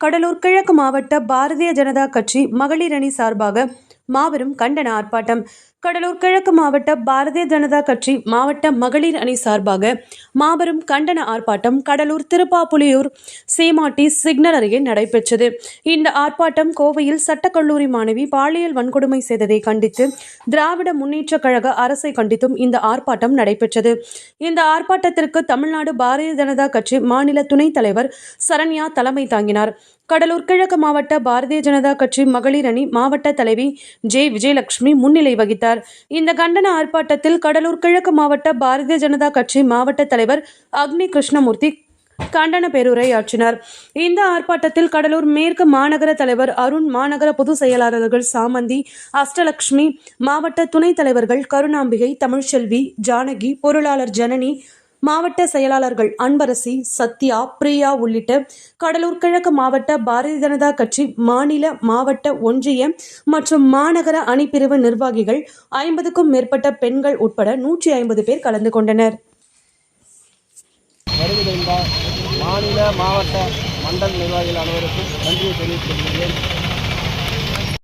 கடலூர் கிழக்கு மாவட்ட பாரதிய ஜனதா கட்சி மகளிர் அணி சார்பாக மாபெரும் கண்டன ஆர்ப்பாட்டம். கடலூர் கிழக்கு மாவட்ட பாரதிய ஜனதா கட்சி மாவட்ட மகளிர் அணி சார்பாக மாபெரும் கண்டன ஆர்ப்பாட்டம் கடலூர் திருப்பாப்புலியூர் சீமாட்டி சிக்னல் அருகே நடைபெற்றது. இந்த ஆர்ப்பாட்டம் கோவையில் சட்டக்கல்லூரி மாணவி பாலியல் வன்கொடுமை செய்ததை கண்டித்து திராவிட முன்னேற்ற கழக அரசை கண்டித்தும் இந்த ஆர்ப்பாட்டம் நடைபெற்றது. இந்த ஆர்ப்பாட்டத்திற்கு தமிழ்நாடு பாரதிய ஜனதா கட்சி மாநில துணைத் தலைவர் சரண்யா தலைமை தாங்கினார். கடலூர் கிழக்கு மாவட்ட பாரதிய ஜனதா கட்சி மகளிர் அணி மாவட்ட தலைவி ஜே விஜயலட்சுமி முன்னிலை வகித்தார். இந்த கண்டன ஆர்ப்பாட்டத்தில் கடலூர் கிழக்கு மாவட்ட பாரதிய ஜனதா கட்சி மாவட்ட தலைவர் அக்னி கிருஷ்ணமூர்த்தி கண்டன பேருரையாற்றினார். இந்த ஆர்ப்பாட்டத்தில் கடலூர் மேற்கு மாநகர தலைவர் அருண், மாநகர பொதுச் செயலாளர்கள் சாமந்தி, அஷ்டலட்சுமி, மாவட்ட துணைத் தலைவர்கள் கருணாம்பிகை, தமிழ்ச்செல்வி, ஜானகி, பொருளாளர் ஜனனி, மாவட்ட செயலாளர்கள் அன்பரசி, சத்யா, பிரியா உள்ளிட்ட கடலூர் கிழக்கு மாவட்ட பாரதிய ஜனதா கட்சி மாநில, மாவட்ட, ஒன்றிய மற்றும் மாநகர அணிப்பிரிவு நிர்வாகிகள் 50க்கும் மேற்பட்ட பெண்கள் உட்பட 150 பேர் கலந்து கொண்டனர். மாநில, மாவட்ட, மண்டல நிர்வாகிகள் அனைவருக்கும் நன்றியை தெரிவித்துக் கொள்கிறேன்.